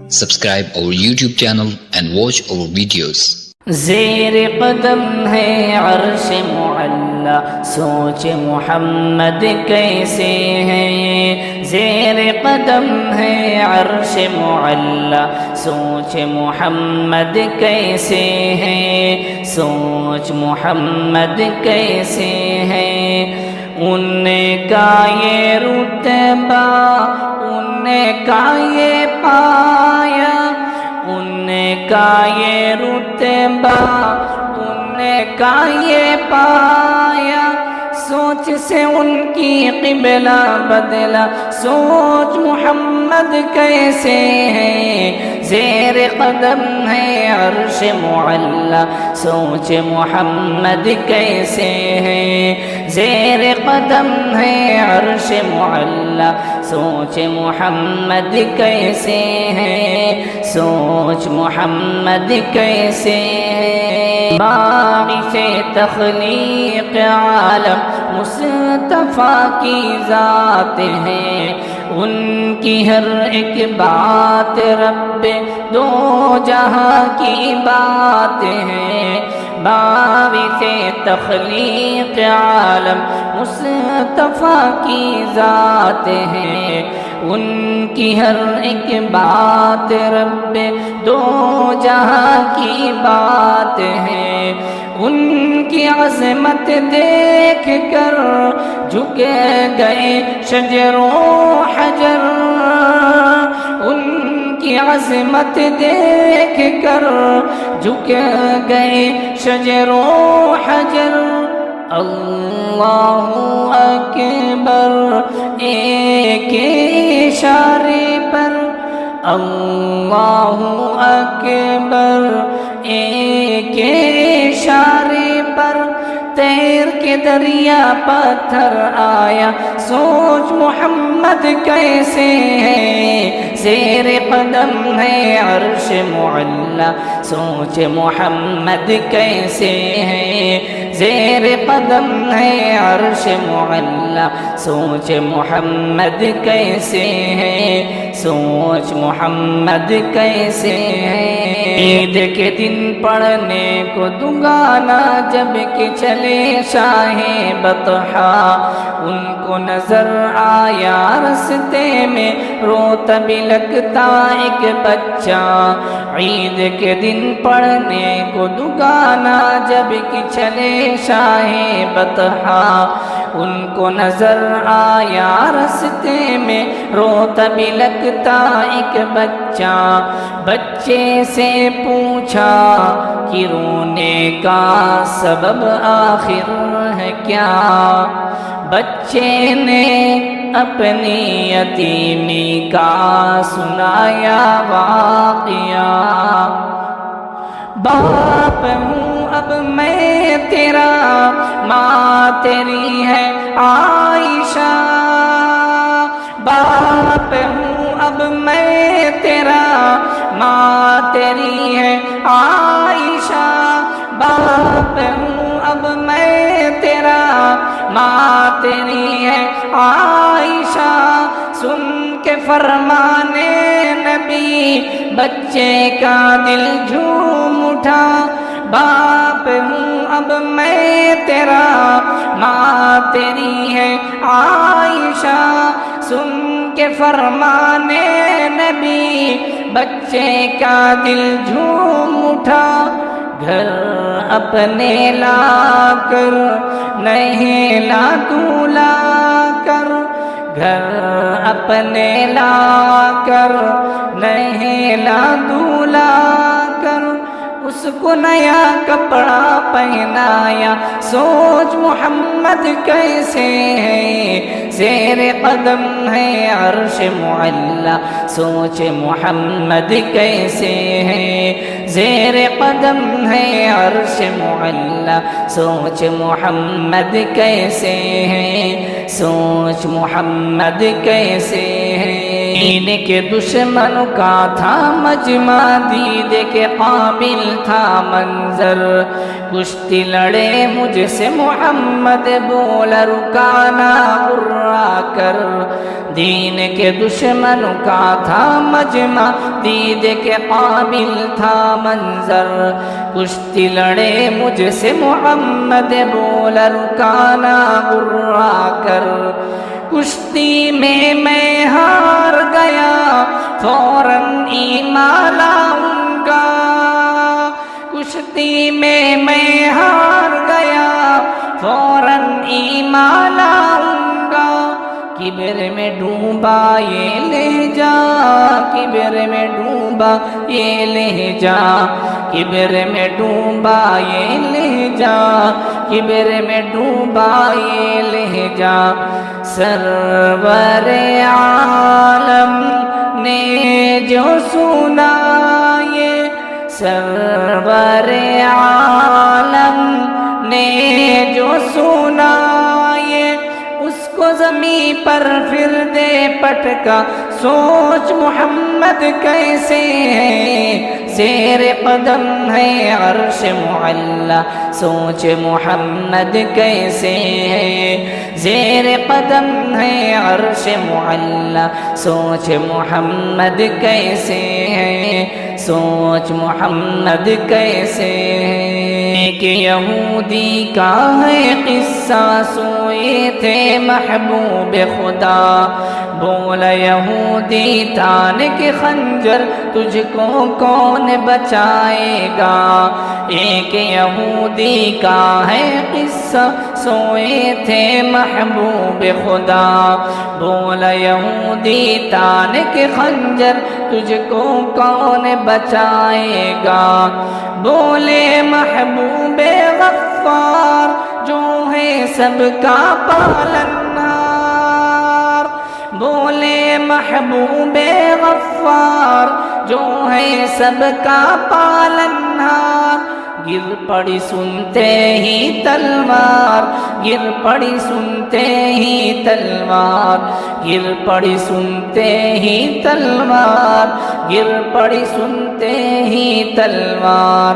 Subscribe our YouTube channel and watch our videos. زیر قدم ہے عرش معلا، سوچ محمد کیسے ہے. زیر قدم ہے عرش معلا، سوچ محمد کیسے ہے. سوچ محمد کیسے ہے. ان کا یہ رتبہ، ان کا یہ پایا، ان کا یہ رتبہ، ان کا یہ پایا. سوچ سے ان کی قبلہ بدلا، سوچ محمد کیسے ہے. زیر قدم ہے عرش معلا، سوچ محمد کیسے ہے. زیر قدم ہے عرش معلا، سوچ محمد کیسے ہے. سوچ محمد کیسے ہے. باعث تخلیق عالم مصطفیٰ کی ذات ہے. ان کی ہر ایک بات رب دو جہاں کی بات ہے. باعث تخلیق عالم مصطفیٰ کی ذات ہے. ان کی ہر ایک بات رب دو جہاں کی بات ہے. ان کی عظمت دیکھ کر جھک گئے شجر و حجر. ان کی عظمت دیکھ کر جھک گئے شجر و حجر. اللہ اکبر ایک اشارے پر، اللہ اکبر ایک اشارے پر. تیر کے دریا پتھر آیا، سوچ محمد کیسے ہے. زیر قدم ہے عرش معلا، سوچ محمد کیسے ہے. زیر قدم ہے عرش معلا، سوچ محمد کیسے ہے. سوچ محمد کیسے ہے. عید کے دن پڑھنے کو دگانا جب کہ چلے شاہ بطحا. ان کو نظر آیا رستے میں روتا بھی لگتا ایک بچہ. عید کے دن پڑھنے کو دگانا جب کہ چلے شاہ بطحا. ان کو نظر آیا رستے میں روتا بھی لگتا ایک بچہ. بچے سے پوچھا کہ رونے کا سبب آخر ہے کیا. بچے نے اپنی یتیمی کا سنایا واقعہ. باپ ہوں اب میں تیرا، ماں تیری ہے عائشہ. باپ ہوں اب میں تیرا، ماں تیری ہے عائشہ. باپ ہوں اب میں تیرا، ماں تیری ہے عائشہ. سن کے فرمانے نبی بچے کا دل جھوم اٹھا. باپ ہوں اب میں تیرا، ماں تیری ہے عائشہ. سن کے فرمانے نبی بچے کا دل جھوم اٹھا. گھر اپنے لا کر نہیں لا تو لا کر. گھر اپنے لا کر نہیں لا تو لا کر. اس کو نیا کپڑا پہنایا، سوچ محمد کیسے ہے. زیر قدم ہے عرش معلا، سوچ محمد کیسے ہے. زیر قدم ہے عرش معلا، سوچ محمد کیسے ہے. سوچ محمد کیسے ہے. دین کے دشمن کا تھا مجمع، دید کے قابل تھا منظر، کشتی لڑے مجھ سے محمد، بولا رکانا غرا کر، دین کے دشمن کا تھا مجمع، دید کے قابل تھا منظر، کشتی لڑے مجھ سے محمد، بولا رکانا غرا کر، کشتی میں ہار گیا فوراً ایمان لاؤں گا، کشتی میں ہار گیا فوراً ایمان لاؤں گا، کبر میں ڈوبا یہ لہجہ، کبر میں ڈوبا یہ لہجہ، کبر میں ڈوبا یہ لہجہ، کبر میں ڈوبا یہ لہجہ، سرور عالم نے جو سنا یہ، سرور عالم نے جو سنا یہ، اس کو زمین پر پھر دے پٹکا، سوچ محمد کیسے ہے، زیر قدم ہے عرش معلا، سوچ محمد کیسے ہے، زیر قدم ہے عرش معلا، سوچ محمد کیسے ہے، سوچ محمد کیسے ہے، کہ یہودی کا ہے قصہ، سوئے تھے محبوب خدا، بولا یہودی تان کے خنجر، تجھ کو کون بچائے گا، ایک یہودی کا ہے قصہ، سوئے تھے محبوب خدا، بولا یہودی تان کے خنجر، تجھ کو کون بچائے گا، بولے محبوب غفار جو ہے سب کا پالنہار، بولے محبوب غفار جو ہے سب کا پالنہار، گر پڑی سنتے ہی تلوار، گر پڑی سنتے ہی تلوار، گر پڑی سنتے ہی تلوار، گر پڑی سنتے ہی تلوار،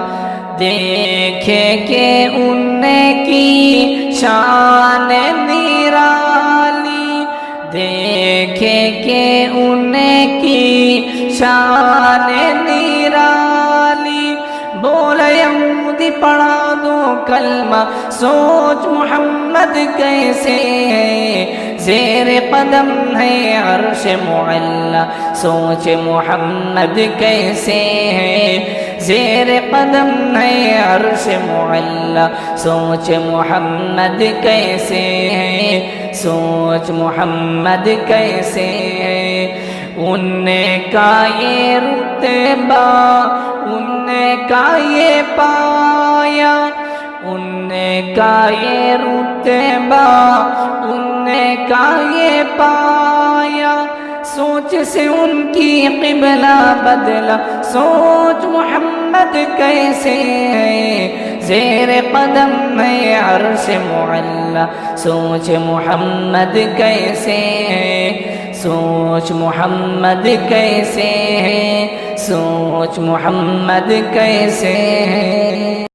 دیکھے کہ ان کی شان نرالی، دیکھے کہ ان کی شان نرالی، بولا یہودی پڑھا دو کلمہ، سوچ محمد کیسے ہے، زیر قدم ہے عرش معلا، سوچ محمد کیسے ہے، زیر قدم ہے عرش معلا، سوچ محمد کیسے ہے، سوچ محمد کیسے ہے، ان نے کا یہ رتبہ، ان نے کا یہ پایا، ان نے کا یہ رتبہ، ان نے کا یہ پایا، سوچ سے ان کی قبلہ بدلا، سوچ محمد کیسے ہے، زیر قدم ہے عرش معلا، سوچ محمد کیسے ہے، سوچ محمد کیسے ہے، سوچ محمد کیسے ہے۔